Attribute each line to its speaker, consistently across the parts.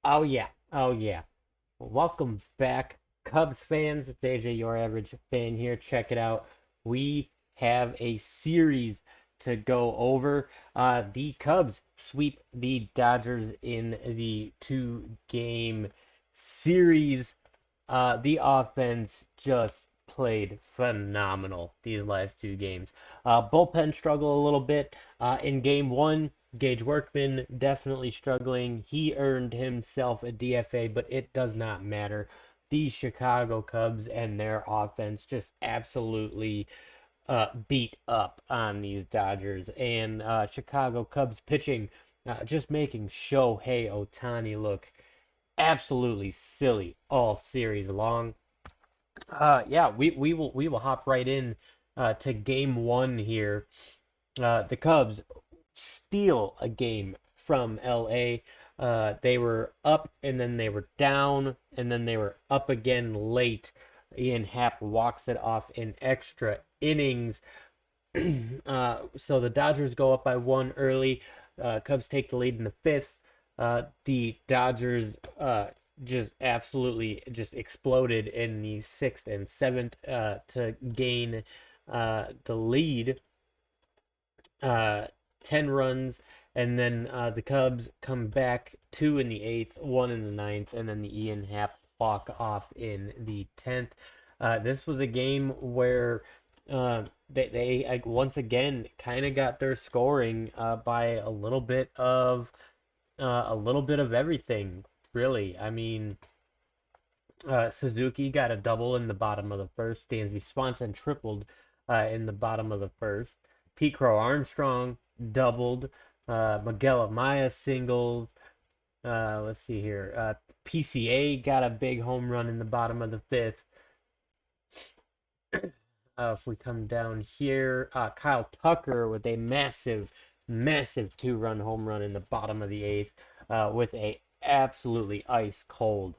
Speaker 1: Oh yeah. Oh yeah. Well, welcome back, Cubs fans. It's AJ, your average fan here. Check it out. We have a series to go over. The Cubs sweep the Dodgers in the two-game series. The offense just played phenomenal these last two games. Bullpen struggled a little bit in game one. Gage Workman definitely struggling. He earned himself a DFA, but it does not matter. The Chicago Cubs and their offense just absolutely beat up on these Dodgers. And Chicago Cubs pitching just making Shohei Ohtani look absolutely silly all series long. Yeah, we will hop right in to game one here. The Cubs steal a game from LA. They were up and then they were down and then they were up again late. Ian Happ walks it off in extra innings. So the Dodgers go up by one early. Cubs take the lead in the fifth. The Dodgers just absolutely just exploded in the sixth and seventh to gain the lead, uh, 10 runs. And then the Cubs come back two in the eighth, one in the ninth, and then the Ian Happ walk off in the 10th. This was a game where they like, once again kind of got their scoring by a little bit of everything, really. I mean, Suzuki got a double in the bottom of the first. Dansby Swanson tripled in the bottom of the first. Pete Crow Armstrong doubled. Miguel Amaya singles. Let's see here. PCA got a big home run in the bottom of the fifth. If we come down here, Kyle Tucker with a massive two-run home run in the bottom of the eighth, with a absolutely ice cold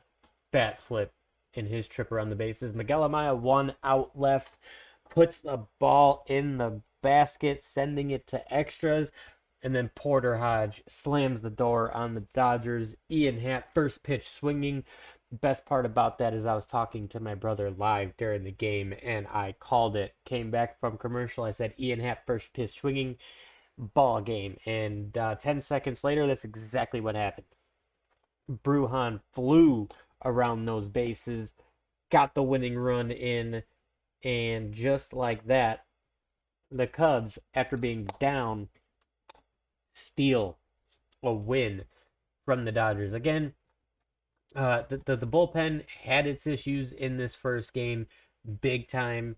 Speaker 1: bat flip in his trip around the bases. Miguel Amaya one out left, puts the ball in the basket, sending it to extras. And then Porter Hodge slams the door on the Dodgers. Ian Happ, first pitch swinging. Best part about that is I was talking to my brother live during the game and I called it. Came back from commercial. I said Ian Happ, first pitch swinging, ball game. And 10 seconds later, that's exactly what happened. Bruhan flew around those bases, got the winning run in, and just like that, the Cubs, after being down, steal a win from the Dodgers. Again, the bullpen had its issues in this first game, big time.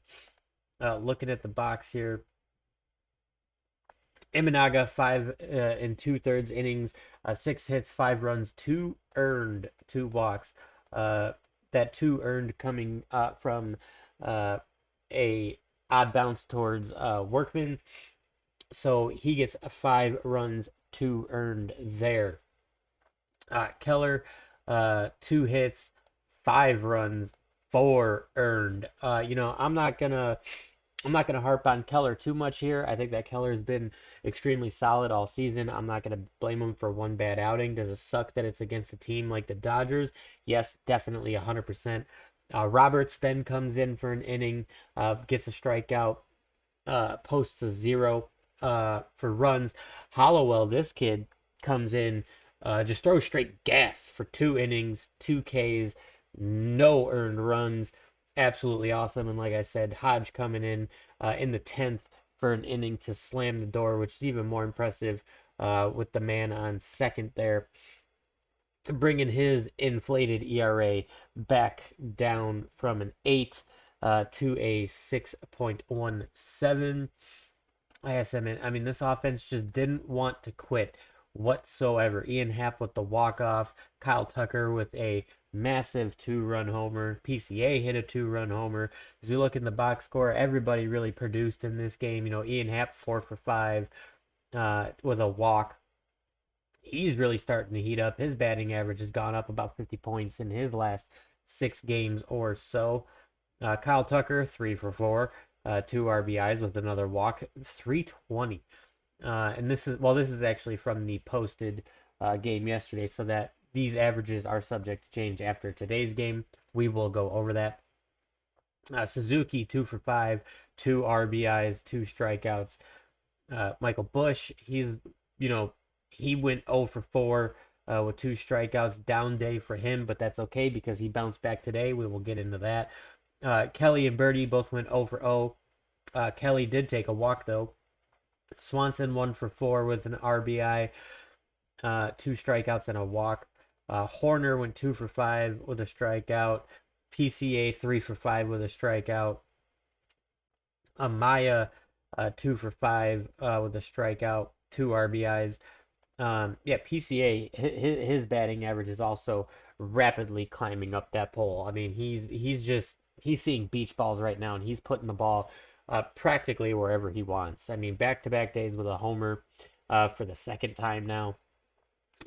Speaker 1: Looking at the box here, Imanaga 5 and 2/3 innings, 6 hits, 5 runs, two earned, 2 walks. Uh, that two earned coming from uh, a odd bounce towards Workman, so he gets 5 runs, two earned there. Keller, 2 hits, 5 runs, 4 earned. I'm not gonna harp on Keller too much here. I think that Keller's been extremely solid all season. I'm not gonna blame him for one bad outing. Does it suck that it's against a team like the Dodgers? Yes, definitely 100%. Roberts then comes in for an inning, gets a strikeout, posts a zero for runs. Hollowell, this kid, comes in, just throws straight gas for 2 innings, 2 Ks, no earned runs. Absolutely awesome. And like I said, Hodge coming in the 10th for an inning to slam the door, which is even more impressive with the man on second there, bringing his inflated ERA back down from an 8 to a 6.17. I mean, this offense just didn't want to quit whatsoever. Ian Happ with the walk-off, Kyle Tucker with a massive two-run homer, PCA hit a two-run homer. As we look in the box score, everybody really produced in this game. Ian Happ 4 for 5 with a walk. He's really starting to heat up. His batting average has gone up about 50 points in his last 6 games or so. Kyle Tucker, 3 for 4, 2 RBIs with another walk, 320. And this is actually from the posted game yesterday, so that these averages are subject to change after today's game. We will go over that. Suzuki 2 for 5, 2 RBIs, 2 strikeouts. Michael Bush, you know, he went 0 for 4 with 2 strikeouts. Down day for him, but that's okay because he bounced back today. We will get into that. Kelly and Birdie both went 0 for 0. Kelly did take a walk though. Swanson 1 for 4 with an RBI, 2 strikeouts and a walk. Horner went 2 for 5 with a strikeout. PCA 3 for 5 with a strikeout. Amaya 2 for 5 with a strikeout, 2 RBIs. Yeah, PCA his batting average is also rapidly climbing up that pole. I mean, he's seeing beach balls right now, and he's putting the ball practically wherever he wants. I mean, back-to-back days with a homer for the second time now.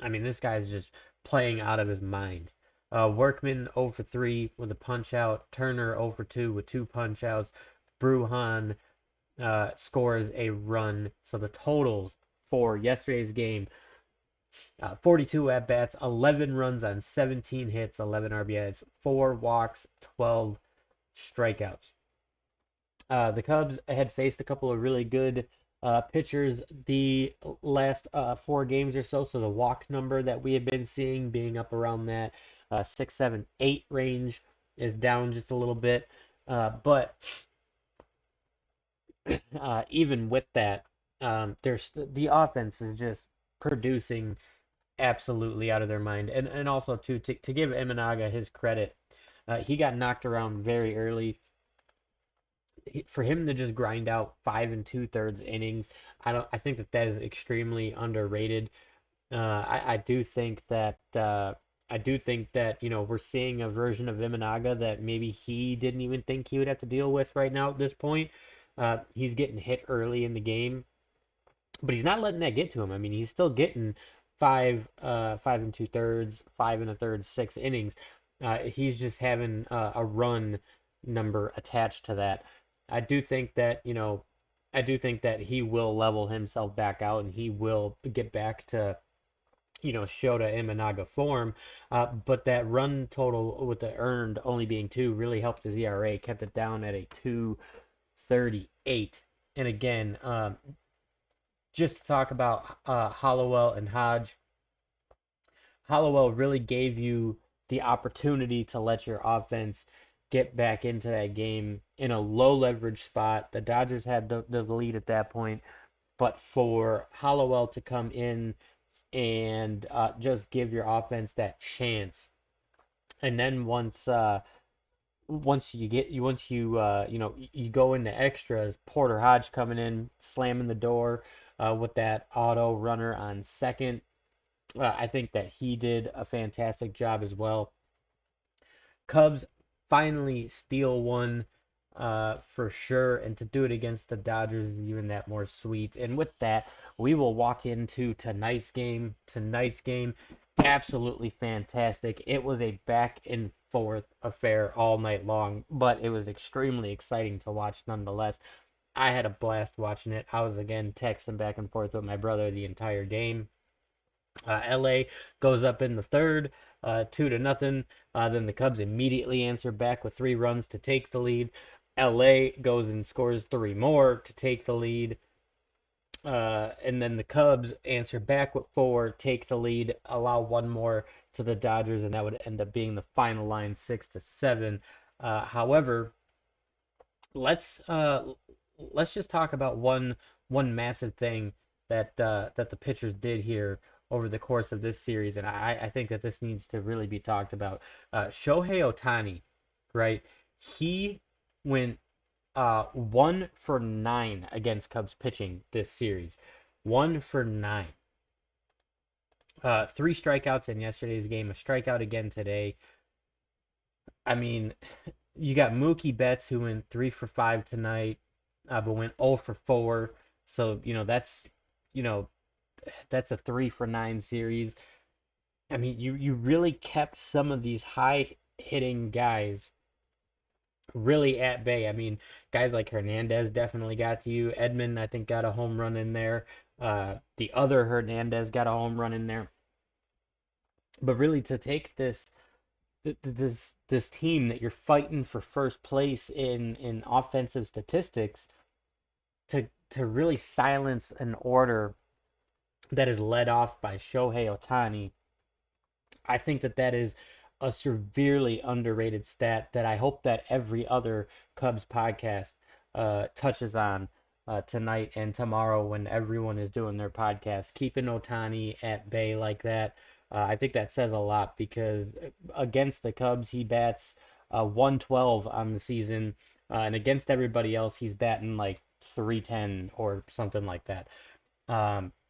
Speaker 1: I mean, this guy's just playing out of his mind. Workman 0 for 3 with a punch out. Turner 0 for 2 with 2 punch outs. Bruhan scores a run. So the totals for yesterday's game: 42 at bats, 11 runs on 17 hits, 11 RBIs, 4 walks, 12 strikeouts. The Cubs had faced a couple of really good pitchers the last 4 games or so. So the walk number that we have been seeing being up around that 6, 7, 8 range is down just a little bit. But even with that, there's the offense is just producing absolutely out of their mind. And also to give Imanaga his credit, he got knocked around very early. For him to just grind out 5 2/3 innings, I think that is extremely underrated. I do think that we're seeing a version of Imanaga that maybe he didn't even think he would have to deal with right now at this point. He's getting hit early in the game, but he's not letting that get to him. I mean, he's still getting 5 2/3, 5 1/3, 6 innings. He's just having a run number attached to that. I do think that, I do think that he will level himself back out and he will get back to, Shota Imanaga form. But that run total with the earned only being 2 really helped his ERA, kept it down at a 2.38. And again, just to talk about Hollowell and Hodge. Hollowell really gave you the opportunity to let your offense get back into that game in a low leverage spot. The Dodgers had the lead at that point, but for Hollowell to come in and just give your offense that chance, and then once you go into extras, Porter Hodge coming in, slamming the door with that auto runner on second. I think that he did a fantastic job as well. Cubs finally steal one for sure, and to do it against the Dodgers is even that more sweet. And with that, we will walk into tonight's game. Tonight's game, absolutely fantastic. It was a back and forth affair all night long, but it was extremely exciting to watch nonetheless. I had a blast watching it. I was again texting back and forth with my brother the entire game. LA goes up in the third, 2-0. Then the Cubs immediately answer back with 3 runs to take the lead. LA goes and scores 3 more to take the lead. And then the Cubs answer back with 4, take the lead, allow 1 more to the Dodgers, and that would end up being the final line 6-7. However, let's uh, let's just talk about one massive thing that the pitchers did here over the course of this series, and I think that this needs to really be talked about. Shohei Ohtani, right? He went 1 for 9 against Cubs pitching this series. 1 for 9. 3 strikeouts in yesterday's game, a strikeout again today. I mean, you got Mookie Betts who went 3 for 5 tonight, but went 0 for 4. So, you know, that's a 3 for 9 series. I mean, you really kept some of these high hitting guys really at bay. I mean, guys like Hernandez definitely got to you. Edman, I think, got a home run in there. The other Hernandez got a home run in there. But really, to take this team that you're fighting for first place in offensive statistics to really silence an order that is led off by Shohei Ohtani, I think that that is a severely underrated stat that I hope that every other Cubs podcast touches on tonight and tomorrow when everyone is doing their podcast. Keeping Ohtani at bay like that, I think that says a lot because against the Cubs, he bats 112 on the season, and against everybody else, he's batting like 310 or something like that.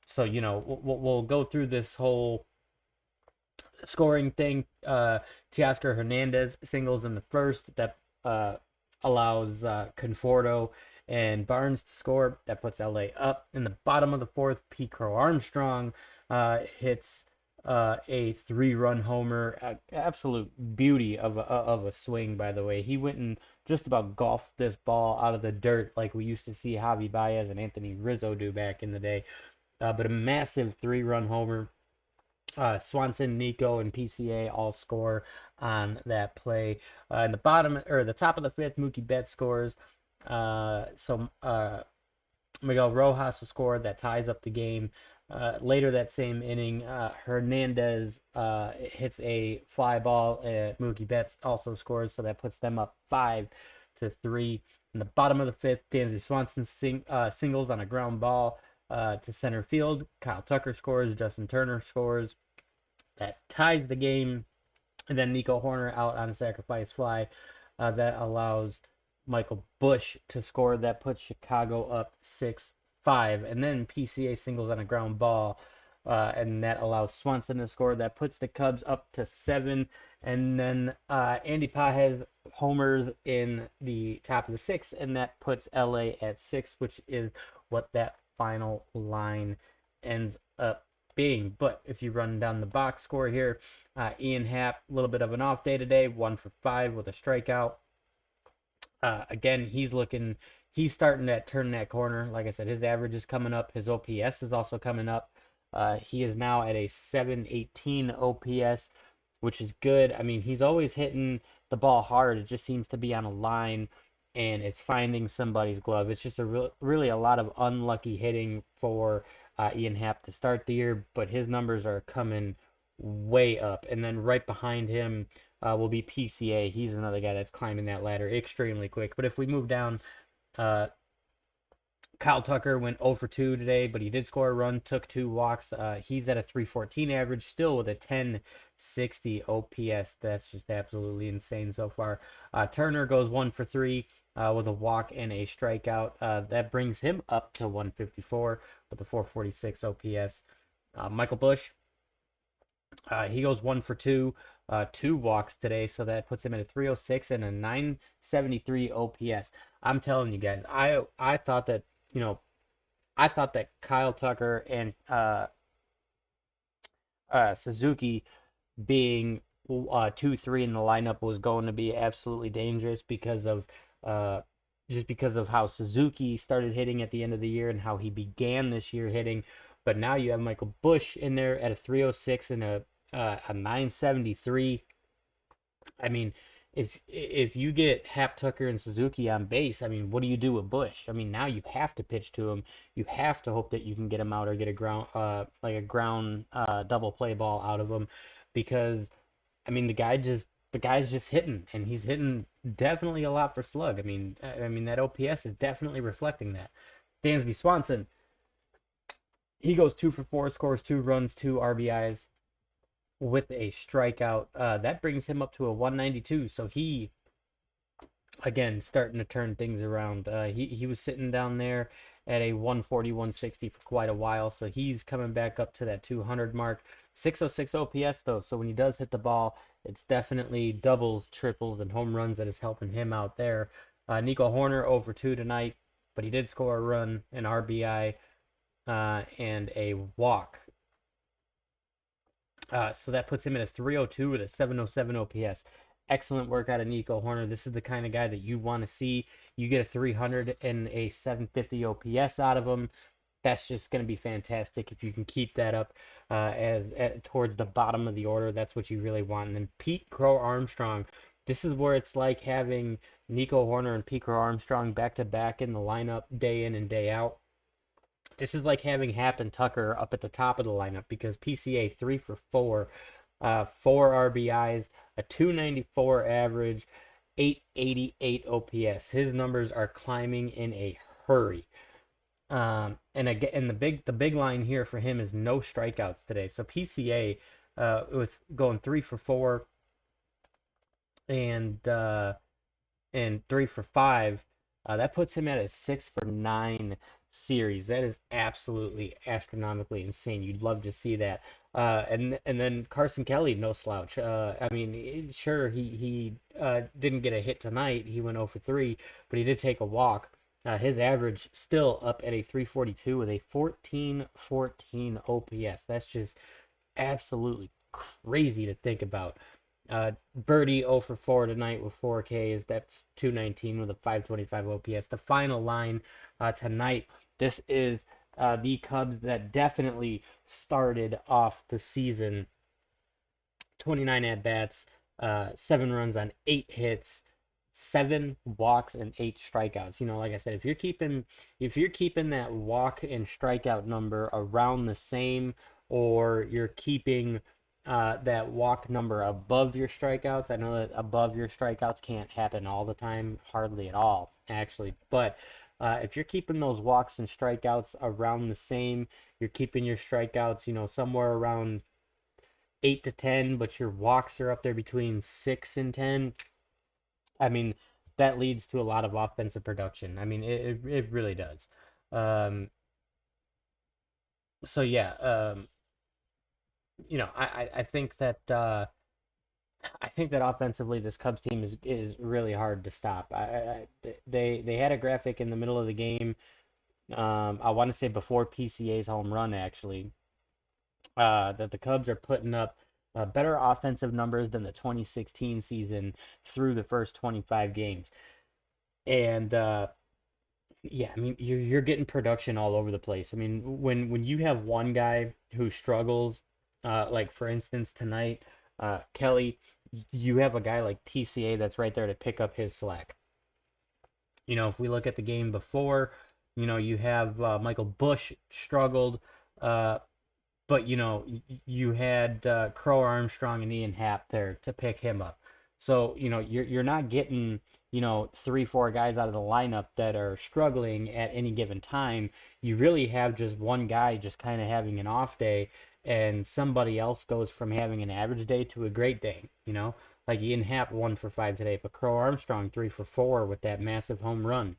Speaker 1: So, we'll go through this whole scoring thing. Teoscar Hernandez singles in the first that allows Conforto and Barnes to score. That puts LA up. In the bottom of the fourth, P. Crow Armstrong hits a three-run homer. Absolute beauty of a swing, by the way. He went and just about golfed this ball out of the dirt like we used to see Javi Baez and Anthony Rizzo do back in the day. But a massive three-run homer. Swanson, Nico, and PCA all score on that play. In the bottom or the top of the fifth, Mookie Betts scores. Miguel Rojas will score that ties up the game. Later that same inning, Hernandez hits a fly ball. Mookie Betts also scores, so that puts them up 5-3. In the bottom of the fifth, Dansby Swanson singles on a ground ball to center field. Kyle Tucker scores. Justin Turner scores. That ties the game. And then Nico Horner out on a sacrifice fly that allows Michael Bush to score. That puts Chicago up 6-5. And then PCA singles on a ground ball, and that allows Swanson to score. That puts the Cubs up to 7. And then Andy Pages homers in the top of the 6th, and that puts LA at 6, which is what that final line ends up being. But if you run down the box score here, Ian Happ, a little bit of an off day today, 1 for 5 with a strikeout. Again, he's starting to turn that corner. Like I said, his average is coming up. His OPS is also coming up. He is now at a 718 OPS, which is good. I mean, he's always hitting the ball hard. It just seems to be on a line and it's finding somebody's glove. It's just really a lot of unlucky hitting for Ian Happ to start the year, but his numbers are coming way up. And then right behind him will be PCA. He's another guy that's climbing that ladder extremely quick. But if we move down, uh, Kyle Tucker went 0 for 2 today, but he did score a run, took 2 walks. He's at a 314 average, still with a 1060 OPS. That's just absolutely insane so far. Turner goes 1 for 3 with a walk and a strikeout. That brings him up to 154 with a 446 OPS. Michael Bush, he goes 1 for 2, 2 walks today, so that puts him at a 306 and a 973 OPS. I'm telling you guys, I thought that you know I thought that Kyle Tucker and Suzuki being 2-3 in the lineup was going to be absolutely dangerous because of uh, just because of how Suzuki started hitting at the end of the year and how he began this year hitting. But now you have Michael Bush in there at a 306 and a 973. I mean, if you get Hap Tucker and Suzuki on base, I mean, what do you do with Bush? I mean, now you have to pitch to him. You have to hope that you can get him out or get a ground double play ball out of him, because I mean the guy's just hitting and he's hitting definitely a lot for slug. I mean that OPS is definitely reflecting that. Dansby Swanson, he goes 2 for 4, scores 2 runs, 2 RBIs with a strikeout. That brings him up to a 192. So he again starting to turn things around. He was sitting down there at a 140, 160 for quite a while, so he's coming back up to that 200 mark. 606 OPS though, so when he does hit the ball, it's definitely doubles, triples, and home runs that is helping him out there. Nico Horner over 2 tonight, but he did score a run, an RBI, and a walk. So that puts him at a 302 with a 707 OPS. Excellent work out of Nico Horner. This is the kind of guy that you want to see. You get a 300 and a 750 OPS out of him. that's just going to be fantastic if you can keep that up towards the bottom of the order. That's what you really want. And then Pete Crow Armstrong, this is where it's like having Nico Horner and Pete Crow Armstrong back to back in the lineup day in and day out. This is like having Hap and Tucker up at the top of the lineup because PCA 3 for 4, 4 RBIs, a 294 average, 888 OPS. His numbers are climbing in a hurry. And again, and the big line here for him is no strikeouts today. So PCA with going 3 for 4 and uh, and 3 for 5. That puts him at a 6 for 9 series. That is absolutely astronomically insane. You'd love to see that. And then Carson Kelly, no slouch. I mean, sure he didn't get a hit tonight. He went 0 for 3, but he did take a walk. His average still up at a 342 with a 1414 OPS. That's just absolutely crazy to think about. Birdie 0 for 4 tonight with 4 Ks. That's 219 with a 525 OPS. The final line tonight. This is the Cubs that definitely started off the season 29 at bats, 7 runs on 8 hits, 7 walks and 8 strikeouts. Like I said, if you're keeping that walk and strikeout number around the same, or you're keeping that walk number above your strikeouts. I know that above your strikeouts can't happen all the time, hardly at all, actually. But if you're keeping those walks and strikeouts around the same, you're keeping your strikeouts, somewhere around 8 to 10, but your walks are up there between 6 and 10. I mean, that leads to a lot of offensive production. I mean, it really does. Um, so yeah, I think that offensively this Cubs team is really hard to stop. They had a graphic in the middle of the game. I want to say before PCA's home run actually, that the Cubs are putting up better offensive numbers than the 2016 season through the first 25 games. And yeah, I mean you're getting production all over the place. I mean when you have one guy who struggles, like for instance tonight, Kelly, you have a guy like PCA that's right there to pick up his slack. If we look at the game before, you have Michael Bush struggled. Uh, but you had Crow Armstrong and Ian Happ there to pick him up. So you're not getting 3 4 guys out of the lineup that are struggling at any given time. You really have just one guy just kind of having an off day, and somebody else goes from having an average day to a great day. Like Ian Happ 1 for 5 today, but Crow Armstrong 3 for 4 with that massive home run.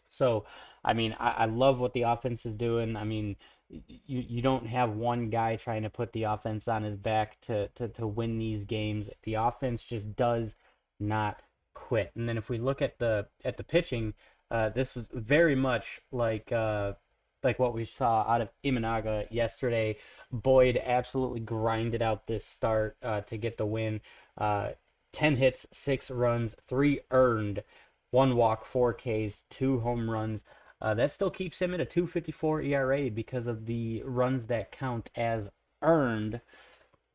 Speaker 1: So, I mean, I love what the offense is doing. I mean, you don't have one guy trying to put the offense on his back to win these games. The offense just does not quit. And then if we look at the pitching, this was very much like what we saw out of Imanaga yesterday. Boyd absolutely grinded out this start to get the win. Uh, 10 hits, 6 runs, 3 earned, 1 walk, 4 Ks, 2 home runs. That still keeps him at a 2.54 ERA because of the runs that count as earned.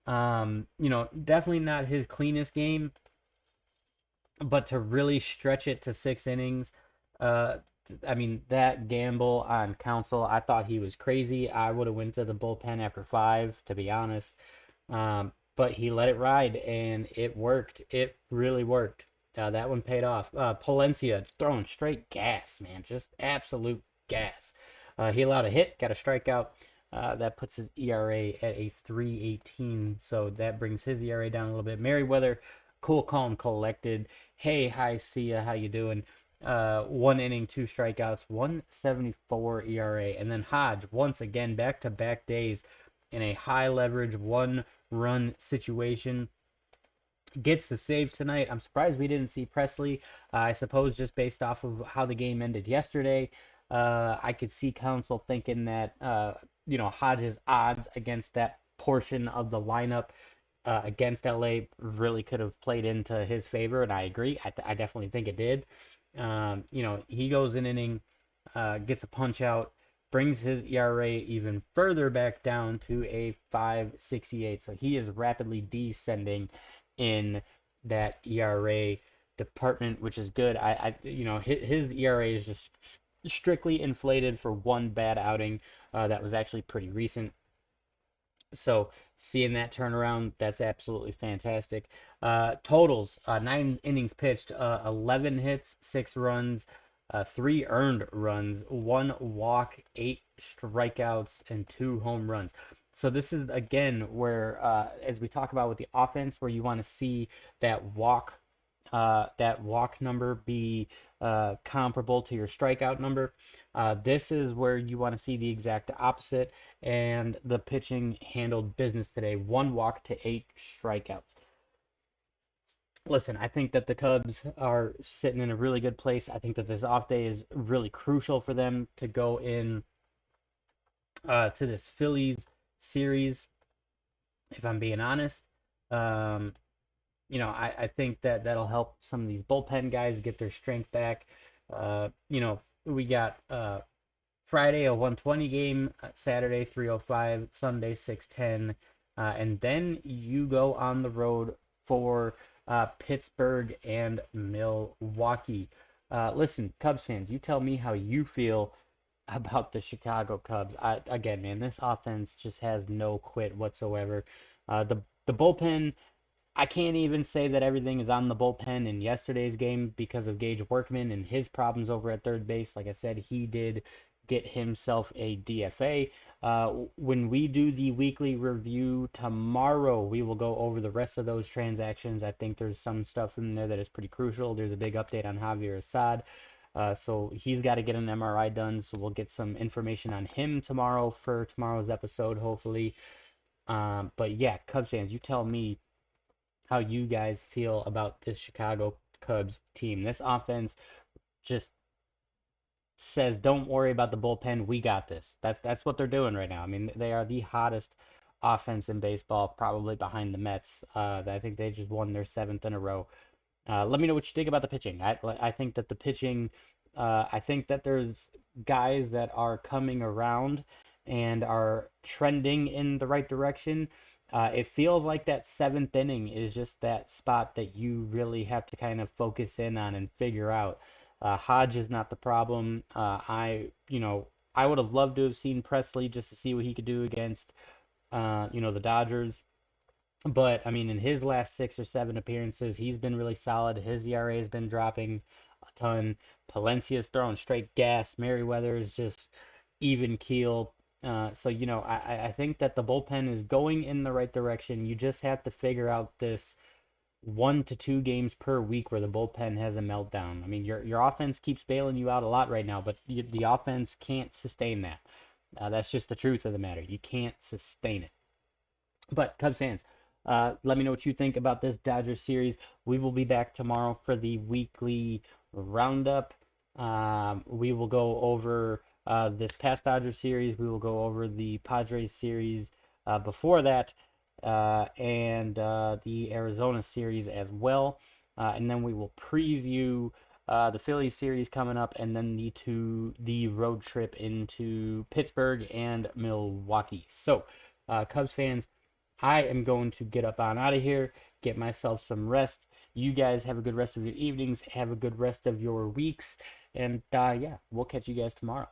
Speaker 1: Definitely not his cleanest game, but to really stretch it to 6 innings, uh, I mean, that gamble on Council, I thought he was crazy. I would have went to the bullpen after 5, to be honest. But he let it ride, and it worked. It really worked. That one paid off. Palencia throwing straight gas, man, just absolute gas. He allowed a hit, got a strikeout. That puts his ERA at a 3.18, so that brings his ERA down a little bit. Merriweather, cool, calm, collected. Hey, hi, see ya, how you doing? 1 inning, 2 strikeouts, 1.74 ERA, and then Hodge once again back-to-back days in a high leverage 1 run situation. Gets the save tonight. I'm surprised we didn't see Presley. I suppose just based off of how the game ended yesterday, I could see Council thinking that Hodges' odds against that portion of the lineup against LA really could have played into his favor, and I agree. I definitely think it did. He goes an inning, gets a punch out, brings his ERA even further back down to a 5.68. So he is rapidly descending in that ERA department, which is good. His ERA is just strictly inflated for one bad outing that was actually pretty recent. So seeing that turnaround, that's absolutely fantastic. Totals: 9 innings pitched, 11 hits, 6 runs, 3 earned runs, 1 walk, 8 strikeouts, and 2 home runs. So this is again where, as we talk about with the offense, where you want to see that walk number be comparable to your strikeout number. This is where you want to see the exact opposite, and the pitching handled business today. 1 walk to 8 strikeouts. Listen, I think that the Cubs are sitting in a really good place. I think that this off day is really crucial for them to go in to this Phillies series, if I'm being honest. Um, I think that that'll help some of these bullpen guys get their strength back. We got Friday a 120 game, Saturday 305, Sunday 610, and then you go on the road for Pittsburgh and Milwaukee. Listen, Cubs fans, you tell me how you feel about the Chicago Cubs. Again, man, this offense just has no quit whatsoever. The bullpen, I can't even say that everything is on the bullpen in yesterday's game because of Gage Workman and his problems over at third base. Like I said, he did get himself a DFA. When we do the weekly review tomorrow, we will go over the rest of those transactions. I think there's some stuff in there that is pretty crucial. There's a big update on Javier Assad. So he's got to get an MRI done. So we'll get some information on him tomorrow for tomorrow's episode, hopefully. But yeah, Cubs fans, you tell me how you guys feel about this Chicago Cubs team. This offense just says, "Don't worry about the bullpen. We got this." That's what they're doing right now. I mean, they are the hottest offense in baseball, probably behind the Mets. I think they just won their seventh in a row. Let me know what you think about the pitching. I think that the pitching, I think that there's guys that are coming around and are trending in the right direction. It feels like that seventh inning is just that spot that you really have to kind of focus in on and figure out. Hodge is not the problem. I would have loved to have seen Presley just to see what he could do against, the Dodgers. But I mean, in his last 6 or 7 appearances, he's been really solid. His ERA has been dropping a ton. Palencia's throwing straight gas. Merriweather is just even keel. I think that the bullpen is going in the right direction. You just have to figure out this 1 to 2 games per week where the bullpen has a meltdown. I mean, your offense keeps bailing you out a lot right now, but the offense can't sustain that. That's just the truth of the matter. You can't sustain it. But Cubs fans, let me know what you think about this Dodgers series. We will be back tomorrow for the weekly roundup. We will go over this past Dodgers series. We will go over the Padres series before that, and the Arizona series as well. And then we will preview the Phillies series coming up, and then the road trip into Pittsburgh and Milwaukee. So, Cubs fans, I am going to get up on out of here, get myself some rest. You guys have a good rest of your evenings, have a good rest of your weeks, and yeah, we'll catch you guys tomorrow.